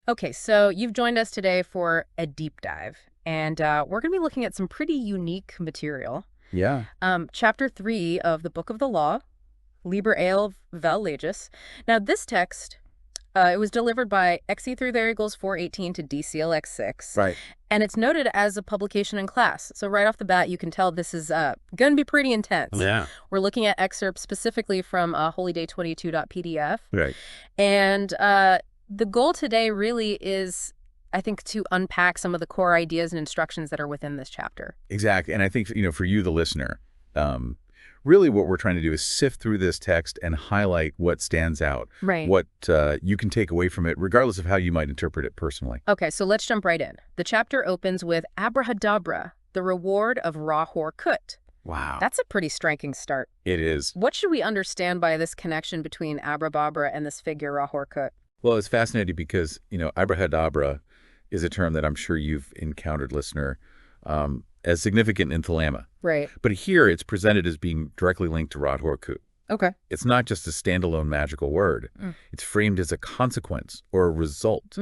Okay, so you've joined us today for a deep dive, and we're going to be looking at some pretty unique material. Yeah. Chapter 3 of the Book of the Law, Liber AL vel Legis. Now, this text, it was delivered by XE through there equals 418 to DCLX6, Right. and it's noted as a publication in class. So right off the bat, you can tell this is going to be pretty intense. Yeah. We're looking at excerpts specifically from holyday22.pdf. Right. And the goal today really is, I think, to unpack some of the core ideas and instructions that are within this chapter. Exactly. And I think, for you, the listener, really what we're trying to do is sift through this text and highlight what stands out, Right. what you can take away from it, regardless of how you might interpret it personally. Okay, so let's jump right in. The chapter opens with Abrahadabra, the reward of Rahor Kut. Wow. That's a pretty striking start. It is. What should we understand by this connection between Abrahadabra and this figure Rahor Kut? Well, it's fascinating because, abrahadabra is a term that I'm sure you've encountered, listener, as significant in Thelema. Right. But here it's presented as being directly linked to Rahor Kut. Okay. It's not just a standalone magical word. It's framed as a consequence or a result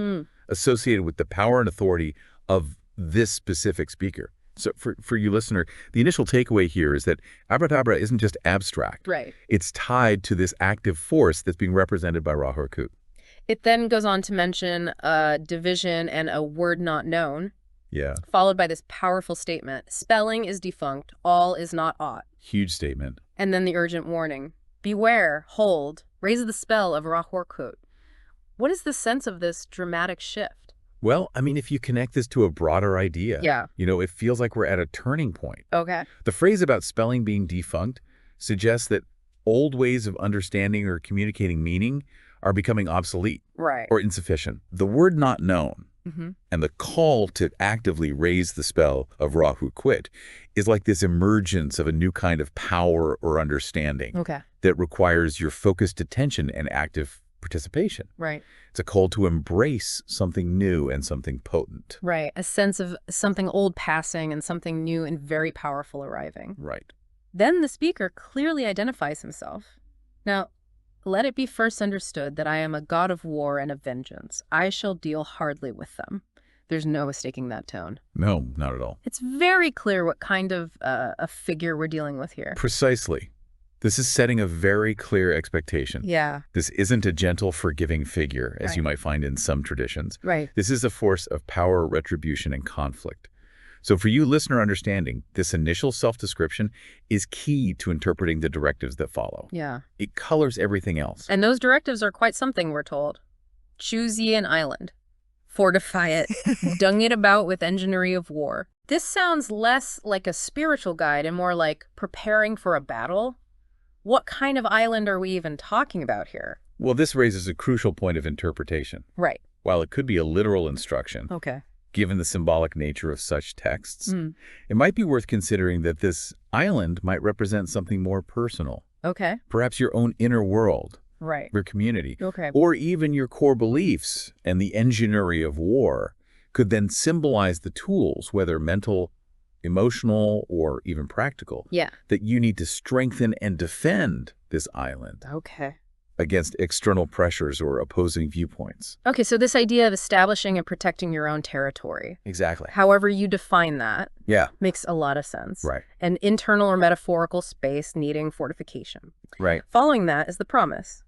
associated with the power and authority of this specific speaker. So for you, listener, the initial takeaway here is that abracadabra isn't just abstract. Right. It's tied to this active force that's being represented by Rahor Kut. It then goes on to mention division and a word not known, Yeah. followed by this powerful statement, spelling is defunct, all is not aught. Huge statement. And then the urgent warning, beware, hold, raise the spell of Rahor Kut. What is the sense of this dramatic shift? Well, if you connect this to a broader idea, Yeah. it feels like we're at a turning point. Okay. The phrase about spelling being defunct suggests that old ways of understanding or communicating meaning are becoming obsolete Right. or insufficient. The word not known and the call to actively raise the spell of Rahor Kut is like this emergence of a new kind of power or understanding Okay. that requires your focused attention and active participation. Right. It's a call to embrace something new and something potent. Right. A sense of something old passing and something new and very powerful arriving. Right. Then the speaker clearly identifies himself. Now, let it be first understood that I am a god of war and of vengeance. I shall deal hardly with them. There's no mistaking that tone. No, not at all. It's very clear what kind of a figure we're dealing with here. Precisely. This is setting a very clear expectation. Yeah. This isn't a gentle, forgiving figure, as Right. you might find in some traditions. Right. This is a force of power, retribution, and conflict. So for you, listener understanding, this initial self-description is key to interpreting the directives that follow. Yeah. It colors everything else. And those directives are quite something, we're told. Choose ye an island. Fortify it. Dung it about with enginery of war. This sounds less like a spiritual guide and more like preparing for a battle. What kind of island are we even talking about here? Well, this raises a crucial point of interpretation. Right. While it could be a literal instruction, Okay. given the symbolic nature of such texts, it might be worth considering that this island might represent something more personal. Okay. Perhaps your own inner world, Right. your community, Okay. or even your core beliefs and the enginery of war could then symbolize the tools, whether mental, emotional, or even practical, Yeah. that you need to strengthen and defend this island Okay. against external pressures or opposing viewpoints. Okay, so this idea of establishing and protecting your own territory, Exactly. however you define that, Yeah. makes a lot of sense. Right. An internal or metaphorical space needing fortification. Right. Following that is the promise.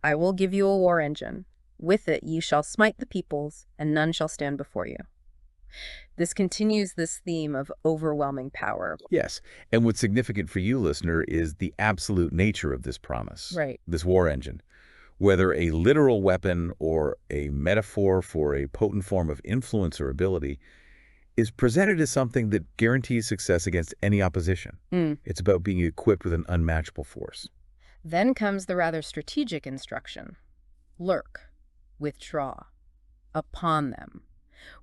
I will give you a war engine. With it ye shall smite the peoples, and none shall stand before you. This continues this theme of overwhelming power. Yes. And what's significant for you, listener, is the absolute nature of this promise. Right. This war engine. Whether a literal weapon or a metaphor for a potent form of influence or ability is presented as something that guarantees success against any opposition. It's about being equipped with an unmatchable force. Then comes the rather strategic instruction. Lurk, withdraw, upon them,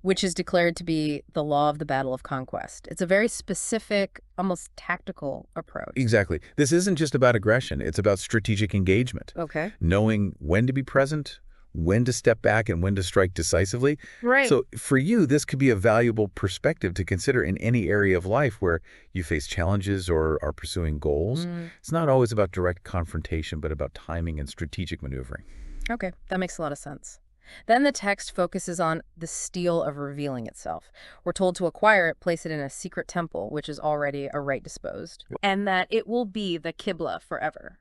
which is declared to be the law of the battle of conquest. It's a very specific, almost tactical approach. Exactly. This isn't just about aggression. It's about strategic engagement. Okay. Knowing when to be present, when to step back, and when to strike decisively. Right. So for you, this could be a valuable perspective to consider in any area of life where you face challenges or are pursuing goals. It's not always about direct confrontation, but about timing and strategic maneuvering. Okay, that makes a lot of sense. Then the text focuses on the steel of revealing itself. We're told to acquire it, place it in a secret temple, which is already a right disposed, and that it will be the Qibla forever.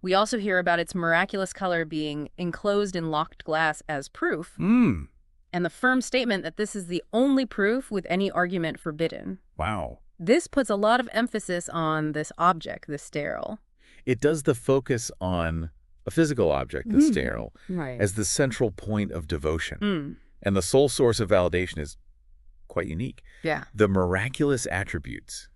We also hear about its miraculous color being enclosed in locked glass as proof, and the firm statement that this is the only proof with any argument forbidden. Wow. This puts a lot of emphasis on this object, the sterile. It does the focus on a physical object, the sterile, Right. as the central point of devotion. And the sole source of validation is quite unique. Yeah. The miraculous attributes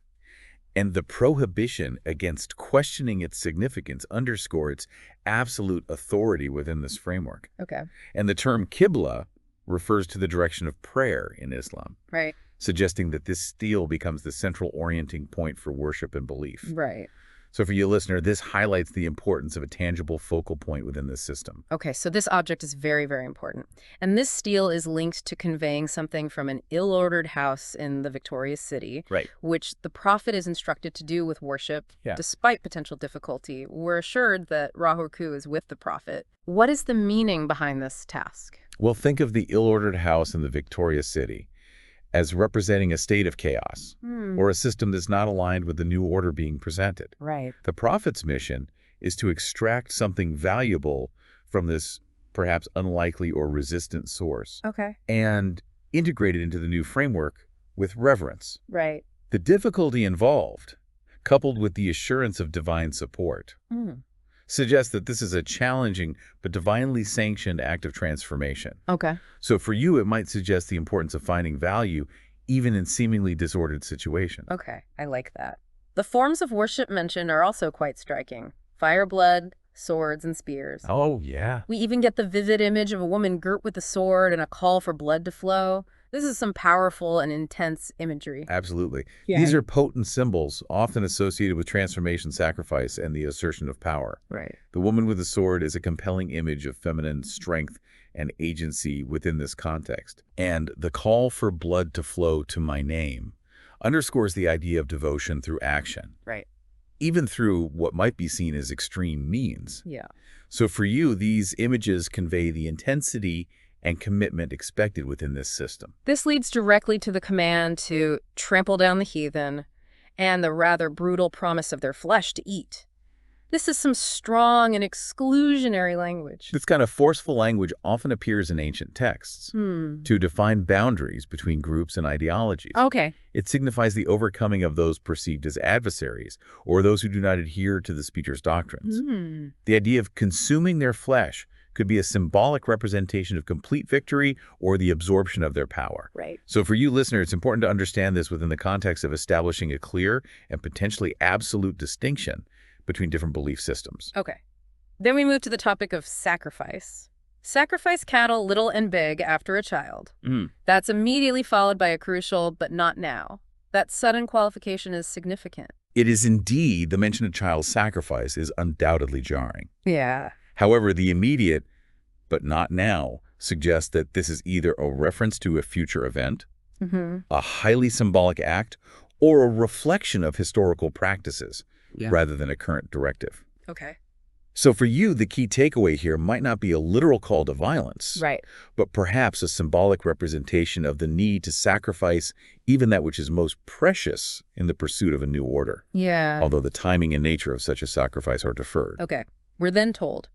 and the prohibition against questioning its significance underscore its absolute authority within this framework. Okay. And the term Qibla refers to the direction of prayer in Islam, Right. suggesting that this stele becomes the central orienting point for worship and belief. Right. So for you, listener, this highlights the importance of a tangible focal point within this system. Okay, so this object is very, very important. And this stele is linked to conveying something from an ill-ordered house in the victorious city, Right. which the prophet is instructed to do with worship, despite potential difficulty. We're assured that Rahu is with the prophet. What is the meaning behind this task? Well, think of the ill-ordered house in the victorious city as representing a state of chaos or a system that's not aligned with the new order being presented. Right. The prophet's mission is to extract something valuable from this perhaps unlikely or resistant source and integrate it into the new framework with reverence. Right. The difficulty involved, coupled with the assurance of divine support, suggests that this is a challenging but divinely sanctioned act of transformation. Okay. So for you, it might suggest the importance of finding value even in seemingly disordered situations. Okay, I like that. The forms of worship mentioned are also quite striking. Fire, blood, swords, and spears. Oh, yeah. We even get the vivid image of a woman girt with a sword and a call for blood to flow. This is some powerful and intense imagery. Absolutely. Yeah. These are potent symbols, often associated with transformation, sacrifice, and the assertion of power. Right. The woman with the sword is a compelling image of feminine strength and agency within this context. And the call for blood to flow to my name underscores the idea of devotion through action. Right. Even through what might be seen as extreme means. Yeah. So for you, these images convey the intensity and commitment expected within this system. This leads directly to the command to trample down the heathen and the rather brutal promise of their flesh to eat. This is some strong and exclusionary language. This kind of forceful language often appears in ancient texts to define boundaries between groups and ideologies. Okay. It signifies the overcoming of those perceived as adversaries or those who do not adhere to the speaker's doctrines. The idea of consuming their flesh could be a symbolic representation of complete victory or the absorption of their power. Right. So for you, listener, it's important to understand this within the context of establishing a clear and potentially absolute distinction between different belief systems. Okay. Then we move to the topic of sacrifice. Sacrifice cattle, little and big, after a child. That's immediately followed by a crucial, but not now. That sudden qualification is significant. It is indeed, the mention of child sacrifice is undoubtedly jarring. Yeah. However, the immediate, but not now, suggests that this is either a reference to a future event, a highly symbolic act, or a reflection of historical practices, rather than a current directive. Okay. So for you, the key takeaway here might not be a literal call to violence, Right. but perhaps a symbolic representation of the need to sacrifice even that which is most precious in the pursuit of a new order. Yeah. Although the timing and nature of such a sacrifice are deferred. Okay. We're then told,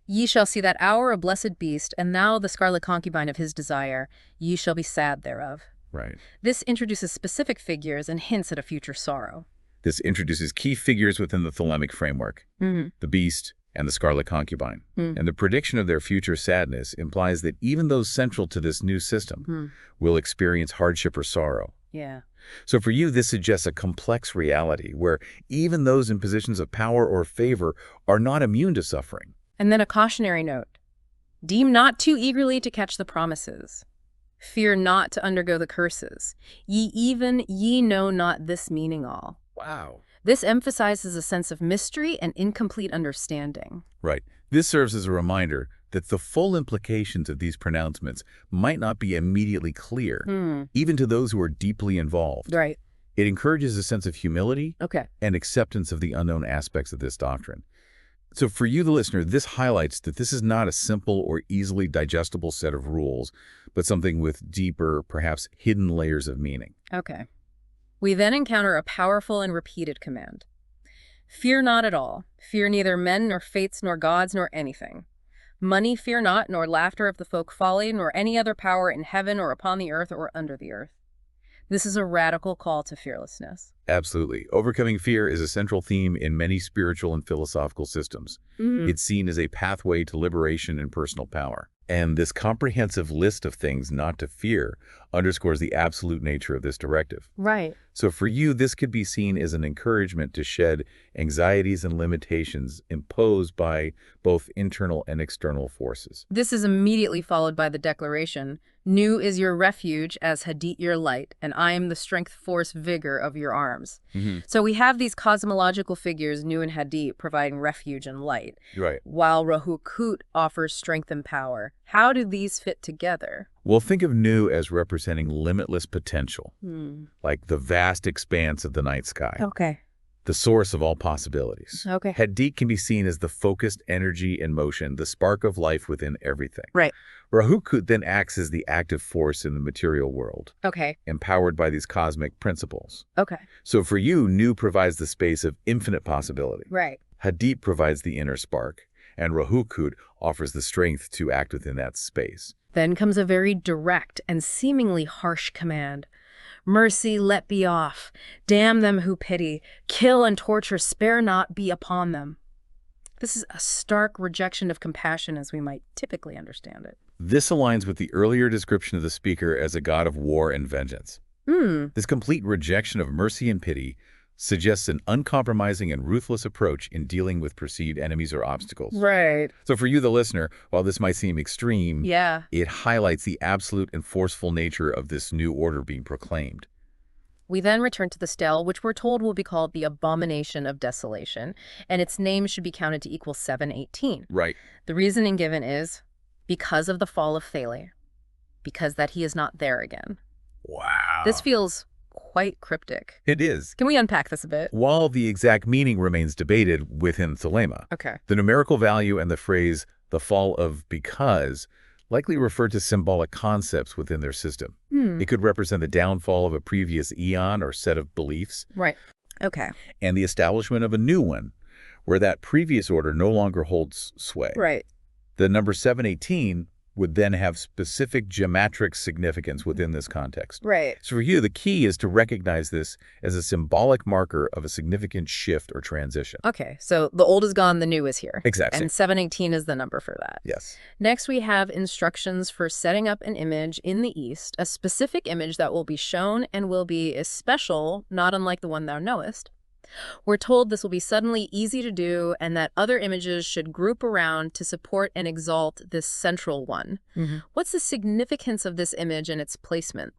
ye shall see that hour a blessed beast, and thou the scarlet concubine of his desire, ye shall be sad thereof. Right. This introduces specific figures and hints at a future sorrow. This introduces key figures within the thelemic framework, the beast and the scarlet concubine. And the prediction of their future sadness implies that even those central to this new system will experience hardship or sorrow. Yeah. So for you, this suggests a complex reality where even those in positions of power or favor are not immune to suffering. And then a cautionary note. Deem not too eagerly to catch the promises. Fear not to undergo the curses. Ye know not this meaning all. Wow. This emphasizes a sense of mystery and incomplete understanding. Right. This serves as a reminder that the full implications of these pronouncements might not be immediately clear, even to those who are deeply involved. Right. It encourages a sense of humility Okay. and acceptance of the unknown aspects of this doctrine. So for you, the listener, this highlights that this is not a simple or easily digestible set of rules, but something with deeper, perhaps hidden layers of meaning. Okay. We then encounter a powerful and repeated command. Fear not at all. Fear neither men, nor fates, nor gods, nor anything. Money fear not, nor laughter of the folk folly, nor any other power in heaven or upon the earth or under the earth. This is a radical call to fearlessness. Absolutely. Overcoming fear is a central theme in many spiritual and philosophical systems. It's seen as a pathway to liberation and personal power. And this comprehensive list of things not to fear underscores the absolute nature of this directive. Right. So for you, this could be seen as an encouragement to shed anxieties and limitations imposed by both internal and external forces. This is immediately followed by the declaration, Nu is your refuge as Hadit your light, and I am the strength, force, vigor of your arms. So we have these cosmological figures, Nu and Hadit, providing refuge and light, Right. while Rahukut offers strength and power. How do these fit together? Well, think of Nu as representing limitless potential, like the vast expanse of the night sky, Okay. the source of all possibilities. Okay. Hadit can be seen as the focused energy and motion, the spark of life within everything. Right. Rahukut then acts as the active force in the material world, Okay. empowered by these cosmic principles. Okay. So for you, Nu provides the space of infinite possibility. Right. Hadit provides the inner spark, and Rahukut offers the strength to act within that space. Then comes a very direct and seemingly harsh command. Mercy, let be off. Damn them who pity. Kill and torture, spare not, be upon them. This is a stark rejection of compassion as we might typically understand it. This aligns with the earlier description of the speaker as a god of war and vengeance. This complete rejection of mercy and pity suggests an uncompromising and ruthless approach in dealing with perceived enemies or obstacles. Right. So for you, the listener, while this might seem extreme, Yeah. it highlights the absolute and forceful nature of this new order being proclaimed. We then return to the stele, which we're told will be called the Abomination of Desolation, and its name should be counted to equal 718. Right. The reasoning given is because of the fall of Thale, because that he is not there again. Wow. This feels quite cryptic. It is. Can we unpack this a bit? While the exact meaning remains debated within Thelema, Okay. the numerical value and the phrase, the fall of because, likely refer to symbolic concepts within their system. It could represent the downfall of a previous eon or set of beliefs, Right. Okay. and the establishment of a new one, where that previous order no longer holds sway. Right. The number 718 would then have specific geometric significance within this context. Right. So for you, the key is to recognize this as a symbolic marker of a significant shift or transition. Okay. So the old is gone, the new is here. Exactly. And 718 is the number for that. Yes. Next, we have instructions for setting up an image in the East, a specific image that will be shown and will be especial, not unlike the one thou knowest. We're told this will be suddenly easy to do and that other images should group around to support and exalt this central one. What's the significance of this image and its placement?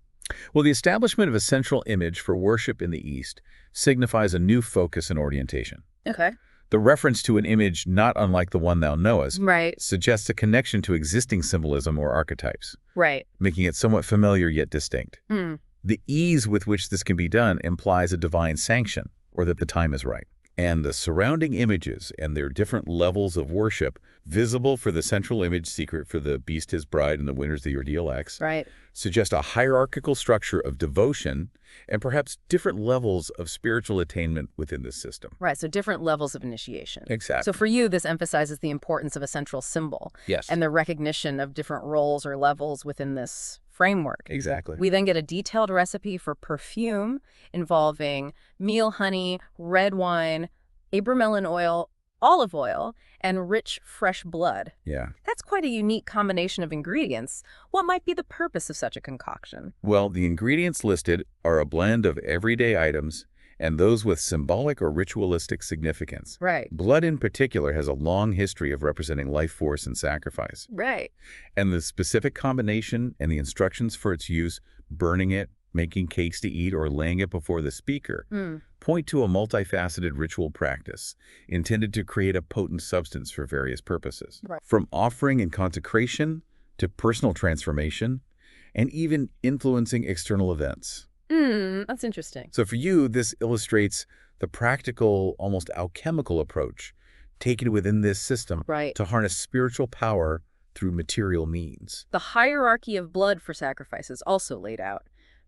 Well, the establishment of a central image for worship in the East signifies a new focus and orientation. Okay. The reference to an image not unlike the one thou knowest Right. suggests a connection to existing symbolism or archetypes, Right. making it somewhat familiar yet distinct. The ease with which this can be done implies a divine sanction, or that the time is right. And the surrounding images and their different levels of worship, visible for the central image, secret for the beast, his bride, and the winners, the ordeal X, Right. suggest a hierarchical structure of devotion and perhaps different levels of spiritual attainment within this system. Right. So different levels of initiation. Exactly. So for you, this emphasizes the importance of a central symbol. Yes. And the recognition of different roles or levels within this framework. Exactly. We then get a detailed recipe for perfume involving meal honey, red wine, abramelin oil, olive oil, and rich, fresh blood. Yeah. That's quite a unique combination of ingredients. What might be the purpose of such a concoction? Well, the ingredients listed are a blend of everyday items and those with symbolic or ritualistic significance. Right. Blood in particular has a long history of representing life force and sacrifice. Right. And the specific combination and the instructions for its use, burning it, making cakes to eat, or laying it before the speaker, point to a multifaceted ritual practice intended to create a potent substance for various purposes. Right. From offering and consecration to personal transformation, and even influencing external events. That's interesting. So for you, this illustrates the practical, almost alchemical approach taken within this system Right. to harness spiritual power through material means. The hierarchy of blood for sacrifice is also laid out.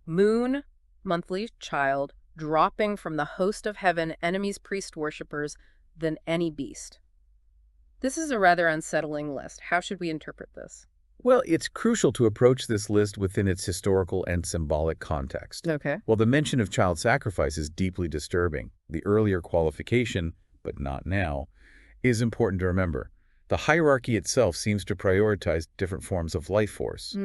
Moon, monthly child, dropping from the host of heaven, enemies, priest worshippers, than any beast. This is a rather unsettling list. How should we interpret this? Well, it's crucial to approach this list within its historical and symbolic context. Okay. While the mention of child sacrifice is deeply disturbing, the earlier qualification, but not now, is important to remember. The hierarchy itself seems to prioritize different forms of life force,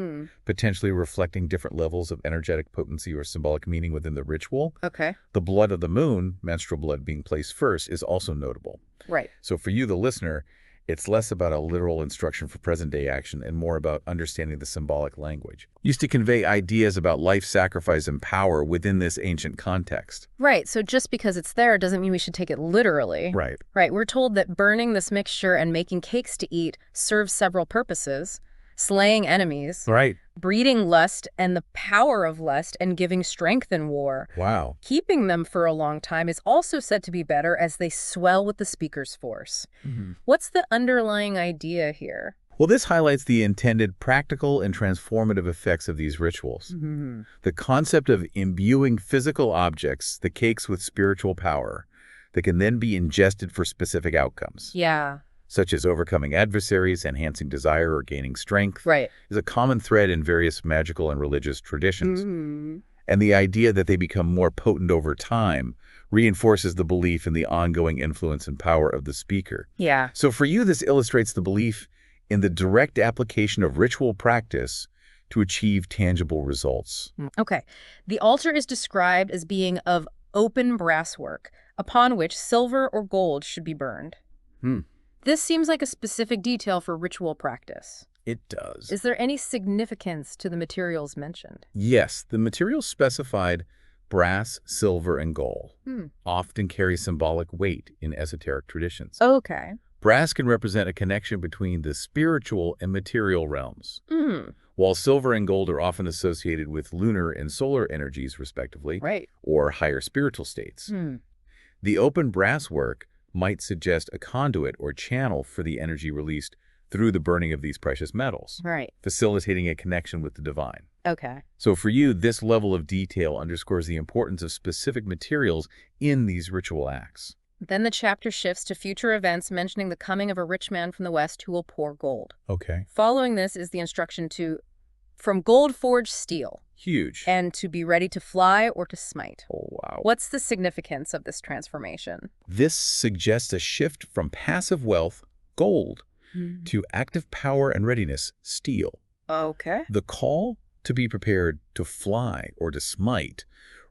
potentially reflecting different levels of energetic potency or symbolic meaning within the ritual. Okay. The blood of the moon, menstrual blood being placed first, is also notable. Right. So for you, the listener, it's less about a literal instruction for present-day action and more about understanding the symbolic language, used to convey ideas about life sacrifice and power within this ancient context. Right. So just because it's there doesn't mean we should take it literally. Right. Right. We're told that burning this mixture and making cakes to eat serves several purposes. Slaying enemies, Right. breeding lust and the power of lust, and giving strength in war. Wow. Keeping them for a long time is also said to be better as they swell with the speaker's force. What's the underlying idea here? Well, this highlights the intended practical and transformative effects of these rituals. The concept of imbuing physical objects, the cakes, with spiritual power that can then be ingested for specific outcomes. Yeah. Such as overcoming adversaries, enhancing desire, or gaining strength, Right. is a common thread in various magical and religious traditions. And the idea that they become more potent over time reinforces the belief in the ongoing influence and power of the speaker. Yeah. So for you, this illustrates the belief in the direct application of ritual practice to achieve tangible results. Okay. The altar is described as being of open brasswork, upon which silver or gold should be burned. This seems like a specific detail for ritual practice. It does. Is there any significance to the materials mentioned? Yes, the materials specified, brass, silver, and gold, often carry symbolic weight in esoteric traditions. Okay. Brass can represent a connection between the spiritual and material realms, while silver and gold are often associated with lunar and solar energies, respectively, Right. or higher spiritual states. The open brass work might suggest a conduit or channel for the energy released through the burning of these precious metals, Right. facilitating a connection with the divine. Okay. So for you, this level of detail underscores the importance of specific materials in these ritual acts. Then the chapter shifts to future events, mentioning the coming of a rich man from the west who will pour gold. Okay. Following this is the instruction to, from gold forge steel, Huge. and to be ready to fly or to smite. Oh, wow. What's the significance of this transformation? This suggests a shift from passive wealth, gold, to active power and readiness, steel. Okay. The call to be prepared to fly or to smite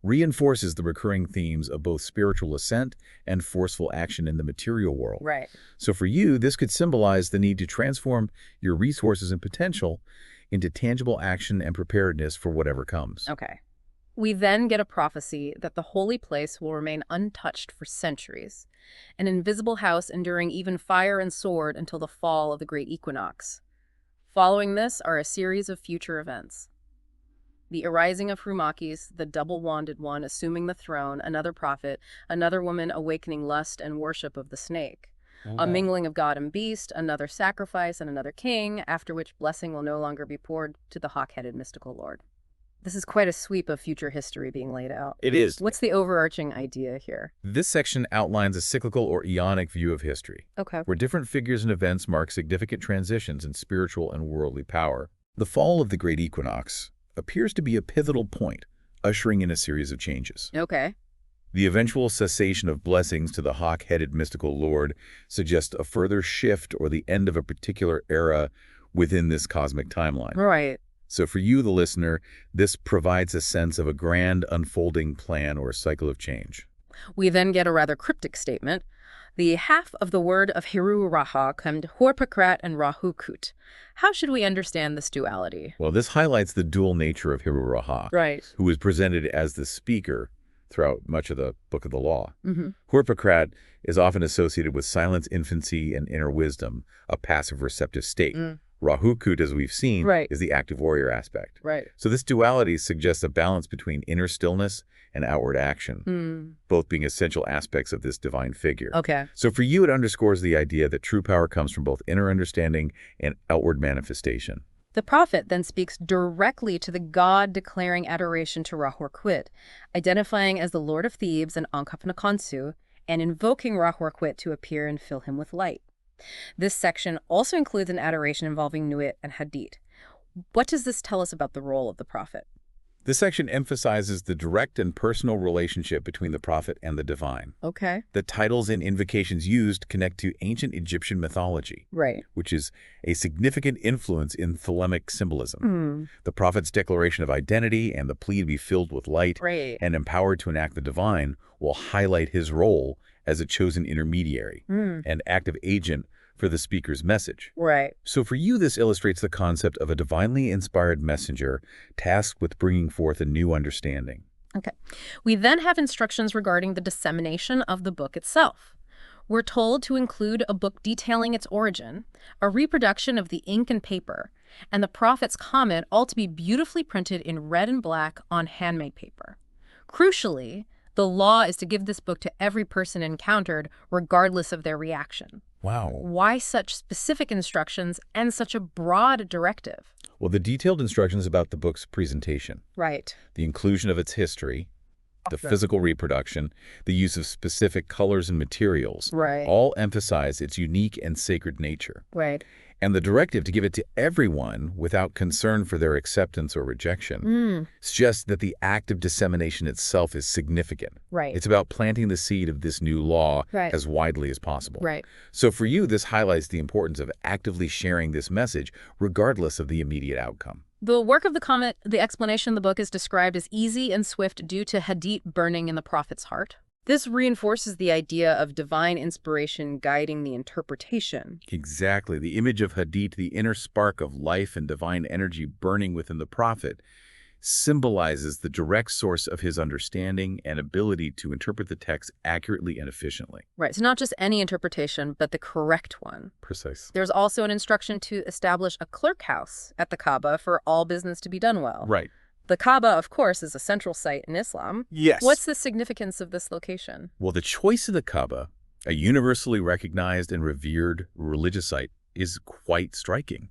reinforces the recurring themes of both spiritual ascent and forceful action in the material world. Right. So for you, this could symbolize the need to transform your resources and potential into tangible action and preparedness for whatever comes. Okay. We then get a prophecy that the holy place will remain untouched for centuries, an invisible house enduring even fire and sword until the fall of the great equinox. Following this are a series of future events. The arising of Frumakis, the double-wanded one assuming the throne, another prophet, another woman awakening lust and worship of the snake. A mingling of God and beast, another sacrifice, and another king, after which blessing will no longer be poured to the hawk-headed mystical lord. This is quite a sweep of future history being laid out. It is. What's the overarching idea here? This section outlines a cyclical or eonic view of history, Okay. where different figures and events mark significant transitions in spiritual and worldly power. The fall of the great equinox appears to be a pivotal point, ushering in a series of changes. Okay. The eventual cessation of blessings to the hawk-headed mystical lord suggests a further shift or the end of a particular era within this cosmic timeline. Right. So for you, the listener, this provides a sense of a grand unfolding plan or cycle of change. We then get a rather cryptic statement. The half of the word of Hiru Raha comed Horpakrat and Rahukut. How should we understand this duality? Well, this highlights the dual nature of Hiru Raha, Right. who is presented as the speaker throughout much of the Book of the Law. Horpakrat is often associated with silence, infancy, and inner wisdom, a passive receptive state, Rahukut, as we've seen, Right. is the active warrior aspect. Right. So this duality suggests a balance between inner stillness and outward action, both being essential aspects of this divine figure. Okay. So for you, it underscores the idea that true power comes from both inner understanding and outward manifestation. The prophet then speaks directly to the god declaring adoration to Rahorquit, identifying as the Lord of Thebes and Ankh-Nakhonsu, and invoking Rahorquit to appear and fill him with light. This section also includes an adoration involving Nuit and Hadit. What does this tell us about the role of the prophet? This section emphasizes the direct and personal relationship between the prophet and the divine. Okay. The titles and invocations used connect to ancient Egyptian mythology, Right. which is a significant influence in thelemic symbolism. The prophet's declaration of identity and the plea to be filled with light Right. and empowered to enact the divine will highlight his role as a chosen intermediary and active agent for the speaker's message. Right. So for you, this illustrates the concept of a divinely inspired messenger tasked with bringing forth a new understanding. Okay. We then have instructions regarding the dissemination of the book itself. We're told to include a book detailing its origin, a reproduction of the ink and paper, and the prophet's comment, all to be beautifully printed in red and black on handmade paper. Crucially, the law is to give this book to every person encountered, regardless of their reaction. Wow. Why such specific instructions and such a broad directive? Well, the detailed instructions about the book's presentation, Right. the inclusion of its history, the physical reproduction, the use of specific colors and materials, Right. all emphasize its unique and sacred nature. Right. And the directive to give it to everyone without concern for their acceptance or rejection suggests that the act of dissemination itself is significant. Right. It's about planting the seed of this new law Right. as widely as possible. Right. So for you, this highlights the importance of actively sharing this message regardless of the immediate outcome. The work of the comment, the explanation in the book is described as easy and swift due to Hadit burning in the prophet's heart. This reinforces the idea of divine inspiration guiding the interpretation. Exactly. The image of Hadit, the inner spark of life and divine energy burning within the prophet, symbolizes the direct source of his understanding and ability to interpret the text accurately and efficiently. Right. It's not just any interpretation, but the correct one. Precise. There's also an instruction to establish a clerk house at the Kaaba for all business to be done well. Right. The Kaaba, of course, is a central site in Islam. Yes. What's the significance of this location? Well, the choice of the Kaaba, a universally recognized and revered religious site, is quite striking.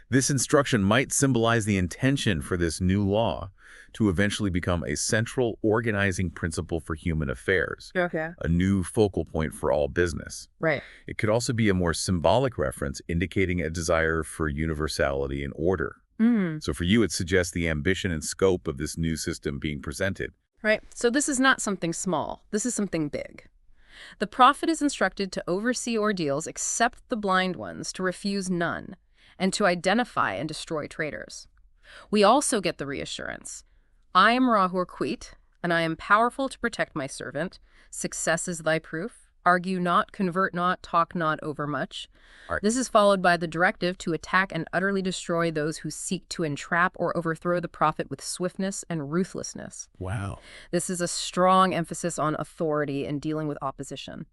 This instruction might symbolize the intention for this new law to eventually become a central organizing principle for human affairs, Okay. a new focal point for all business. Right. It could also be a more symbolic reference indicating a desire for universality and order. So for you, it suggests the ambition and scope of this new system being presented. Right. So this is not something small. This is something big. The prophet is instructed to oversee ordeals except the blind ones, to refuse none, and to identify and destroy traitors. We also get the reassurance, I am Rahorquit, and I am powerful to protect my servant. Success is thy proof. Argue not, convert not, talk not overmuch. Right. This is followed by the directive to attack and utterly destroy those who seek to entrap or overthrow the prophet with swiftness and ruthlessness. Wow. This is a strong emphasis on authority in dealing with opposition.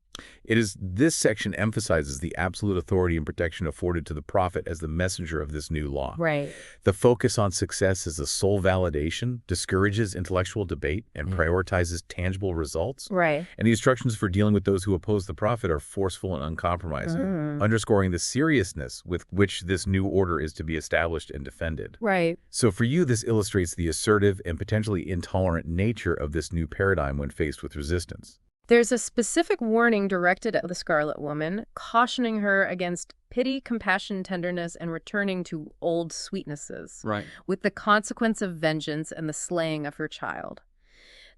This section emphasizes the absolute authority and protection afforded to the prophet as the messenger of this new law. Right. The focus on success as a sole validation discourages intellectual debate and prioritizes tangible results. Right. And the instructions for dealing with those who oppose the prophet are forceful and uncompromising, underscoring the seriousness with which this new order is to be established and defended. Right. So for you, this illustrates the assertive and potentially intolerant nature of this new paradigm when faced with resistance. There's a specific warning directed at the Scarlet Woman, cautioning her against pity, compassion, tenderness, and returning to old sweetnesses, Right. with the consequence of vengeance and the slaying of her child.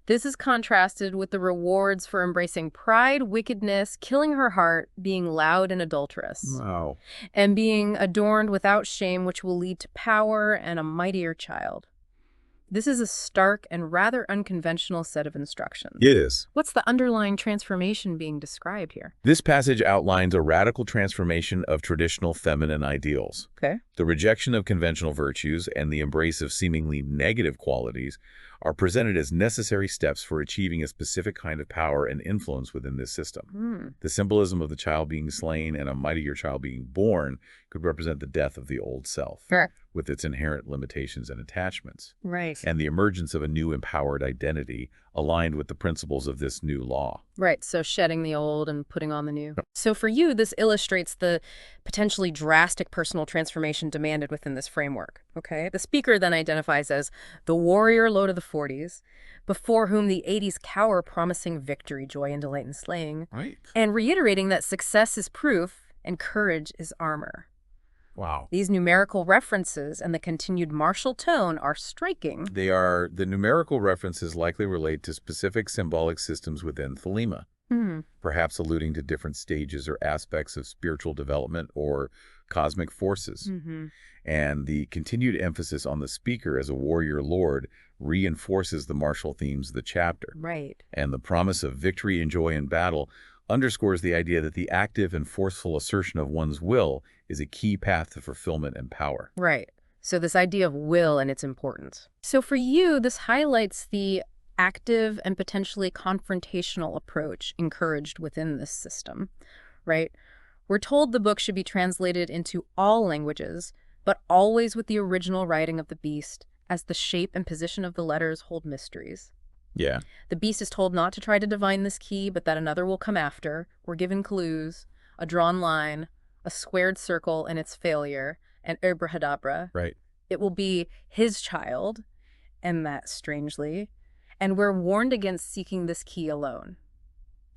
This is contrasted with the rewards for embracing pride, wickedness, killing her heart, being loud and adulterous, Wow. and being adorned without shame, which will lead to power and a mightier child. This is a stark and rather unconventional set of instructions. It is. What's the underlying transformation being described here? This passage outlines a radical transformation of traditional feminine ideals. Okay. The rejection of conventional virtues and the embrace of seemingly negative qualities are presented as necessary steps for achieving a specific kind of power and influence within this system. The symbolism of the child being slain and a mightier child being born could represent the death of the old self, Sure. with its inherent limitations and attachments, Right. and the emergence of a new empowered identity aligned with the principles of this new law. Right, so shedding the old and putting on the new. So for you, this illustrates the potentially drastic personal transformation demanded within this framework, okay? The speaker then identifies as the warrior low to the 40s, before whom the 80s cower, promising victory, joy, and delight in slaying, Right. and reiterating that success is proof and courage is armor. Wow. These numerical references and the continued martial tone are striking. The numerical references likely relate to specific symbolic systems within Thelema, perhaps alluding to different stages or aspects of spiritual development or cosmic forces. And the continued emphasis on the speaker as a warrior lord reinforces the martial themes of the chapter. Right. And the promise of victory and joy in battle underscores the idea that the active and forceful assertion of one's will is a key path to fulfillment and power. Right. So this idea of will and its importance. So for you, this highlights the active and potentially confrontational approach encouraged within this system, right? We're told the book should be translated into all languages, but always with the original writing of the beast, as the shape and position of the letters hold mysteries. Yeah. The beast is told not to try to divine this key, but that another will come after. We're given clues, a drawn line, a squared circle and its failure, and abracadabra. Right. It will be his child, and that strangely, and we're warned against seeking this key alone.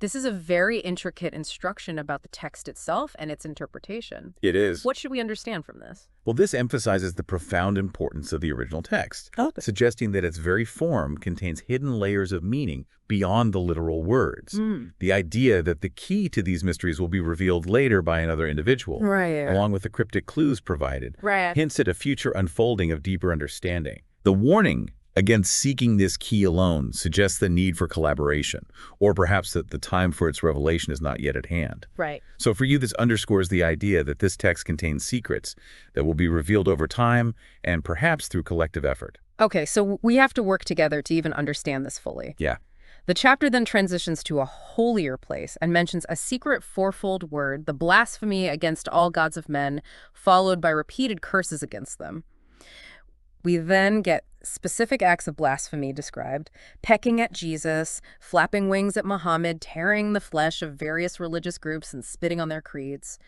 This is a very intricate instruction about the text itself and its interpretation. It is. What should we understand from this? Well, this emphasizes the profound importance of the original text, suggesting that its very form contains hidden layers of meaning beyond the literal words. The idea that the key to these mysteries will be revealed later by another individual, Right. along with the cryptic clues provided, Right. hints at a future unfolding of deeper understanding. The warning against seeking this key alone suggests the need for collaboration, or perhaps that the time for its revelation is not yet at hand. Right. So for you, this underscores the idea that this text contains secrets that will be revealed over time and perhaps through collective effort. Okay, so we have to work together to even understand this fully. Yeah. The chapter then transitions to a holier place and mentions a secret fourfold word, the blasphemy against all gods of men, followed by repeated curses against them. We then get specific acts of blasphemy described: pecking at Jesus, flapping wings at Muhammad, tearing the flesh of various religious groups, and spitting on their creeds.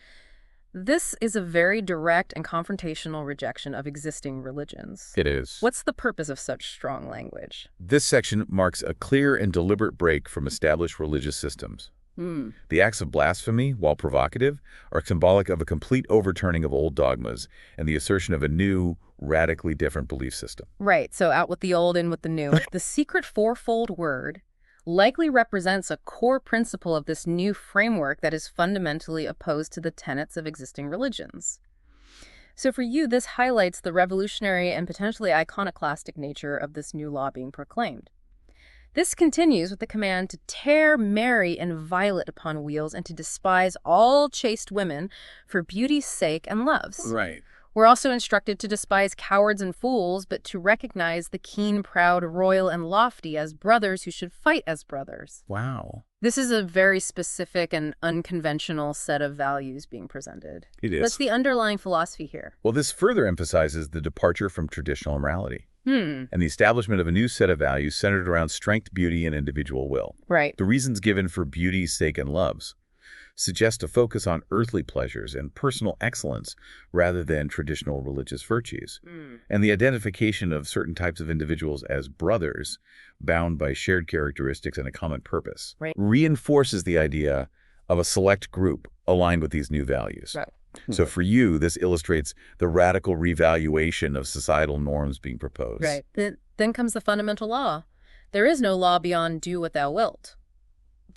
This is a very direct and confrontational rejection of existing religions. It is. What's the purpose of such strong language? This section marks a clear and deliberate break from established religious systems. The acts of blasphemy, while provocative, are symbolic of a complete overturning of old dogmas and the assertion of a new, radically different belief system. Right, so out with the old, in with the new. The secret fourfold word likely represents a core principle of this new framework that is fundamentally opposed to the tenets of existing religions. So for you, this highlights the revolutionary and potentially iconoclastic nature of this new law being proclaimed. This continues with the command to tear Mary and Violet upon wheels and to despise all chaste women for beauty's sake and love's. Right. We're also instructed to despise cowards and fools, but to recognize the keen, proud, royal, and lofty as brothers who should fight as brothers. Wow. This is a very specific and unconventional set of values being presented. It is. What's the underlying philosophy here? Well, this further emphasizes the departure from traditional morality and the establishment of a new set of values centered around strength, beauty, and individual will. Right. The reasons given for beauty's sake and love's suggest a focus on earthly pleasures and personal excellence rather than traditional religious virtues. And the identification of certain types of individuals as brothers, bound by shared characteristics and a common purpose, reinforces the idea of a select group aligned with these new values. Right. So for you, this illustrates the radical revaluation of societal norms being proposed. Right. Then comes the fundamental law. There is no law beyond do what thou wilt.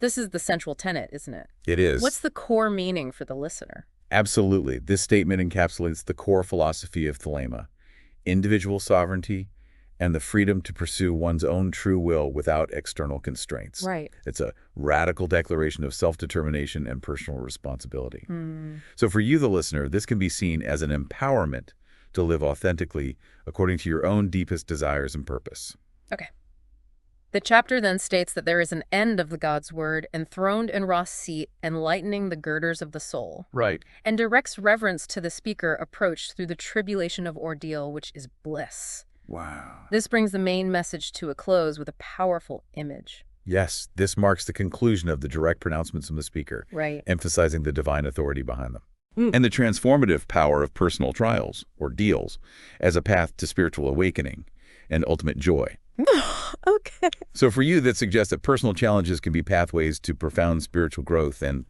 This is the central tenet, isn't it? It is. What's the core meaning for the listener? Absolutely. This statement encapsulates the core philosophy of Thelema: individual sovereignty and the freedom to pursue one's own true will without external constraints. Right. It's a radical declaration of self-determination and personal responsibility. So for you, the listener, this can be seen as an empowerment to live authentically according to your own deepest desires and purpose. Okay. The chapter then states that there is an end of the God's word, enthroned in Ra's seat, enlightening the girders of the soul. Right. And directs reverence to the speaker approach through the tribulation of ordeal, which is bliss. Wow. This brings the main message to a close with a powerful image. Yes, this marks the conclusion of the direct pronouncements from the speaker, Right. emphasizing the divine authority behind them. And the transformative power of personal trials, or deals, as a path to spiritual awakening and ultimate joy. Okay. So for you, that suggests that personal challenges can be pathways to profound spiritual growth and